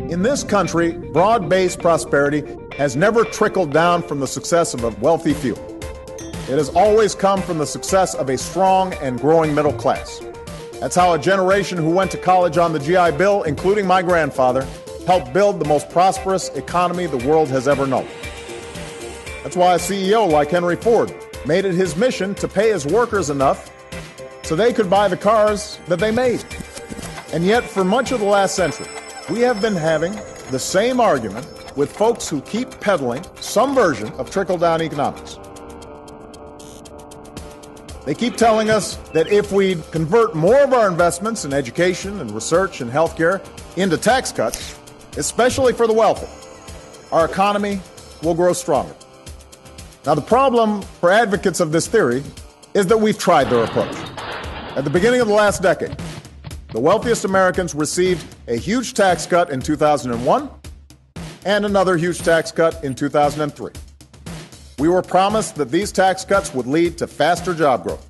In this country, broad-based prosperity has never trickled down from the success of a wealthy few. It has always come from the success of a strong and growing middle class. That's how a generation who went to college on the GI Bill, including my grandfather, helped build the most prosperous economy the world has ever known. That's why a CEO like Henry Ford made it his mission to pay his workers enough so they could buy the cars that they made. And yet, for much of the last century, we have been having the same argument with folks who keep peddling some version of trickle-down economics. They keep telling us that if we convert more of our investments in education and research and healthcare into tax cuts, especially for the wealthy, our economy will grow stronger. Now, the problem for advocates of this theory is that we've tried their approach. At the beginning of the last decade, the wealthiest Americans received a huge tax cut in 2001 and another huge tax cut in 2003. We were promised that these tax cuts would lead to faster job growth.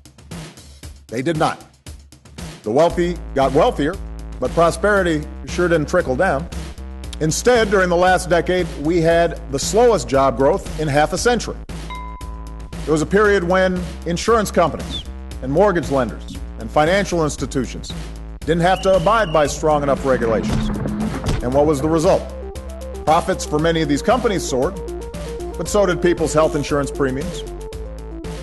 They did not. The wealthy got wealthier, but prosperity sure didn't trickle down. Instead, during the last decade, we had the slowest job growth in half a century. There was a period when insurance companies and mortgage lenders and financial institutions didn't have to abide by strong enough regulations. And what was the result? Profits for many of these companies soared, but so did people's health insurance premiums.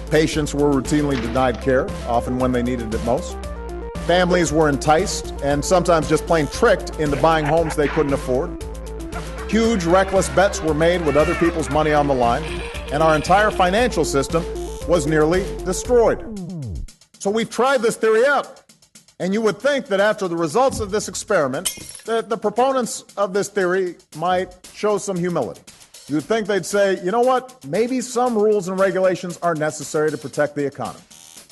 Patients were routinely denied care, often when they needed it most. Families were enticed and sometimes just plain tricked into buying homes they couldn't afford. Huge, reckless bets were made with other people's money on the line, and our entire financial system was nearly destroyed. So we've tried this theory out. And you would think that after the results of this experiment, that the proponents of this theory might show some humility. You'd think they'd say, you know what, maybe some rules and regulations are necessary to protect the economy.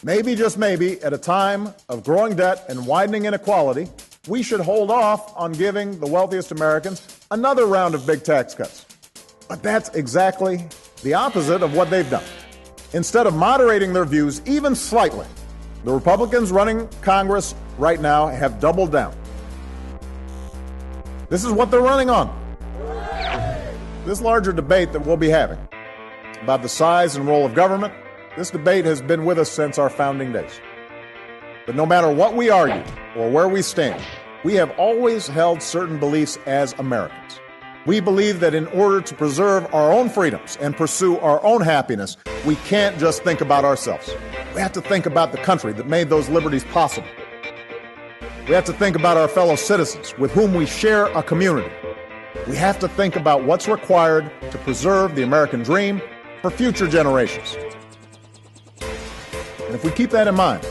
Maybe, just maybe, at a time of growing debt and widening inequality, we should hold off on giving the wealthiest Americans another round of big tax cuts. But that's exactly the opposite of what they've done. Instead of moderating their views even slightly, the Republicans running Congress right now have doubled down. This is what they're running on. This larger debate that we'll be having about the size and role of government, this debate has been with us since our founding days. But no matter what we argue or where we stand, we have always held certain beliefs as Americans. We believe that in order to preserve our own freedoms and pursue our own happiness, we can't just think about ourselves. We have to think about the country that made those liberties possible. We have to think about our fellow citizens with whom we share a community. We have to think about what's required to preserve the American dream for future generations. And if we keep that in mind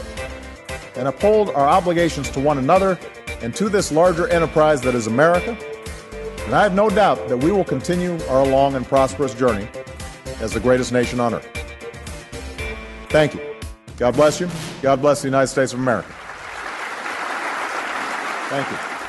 and uphold our obligations to one another and to this larger enterprise that is America, and I have no doubt that we will continue our long and prosperous journey as the greatest nation on earth. Thank you. God bless you. God bless the United States of America. Thank you.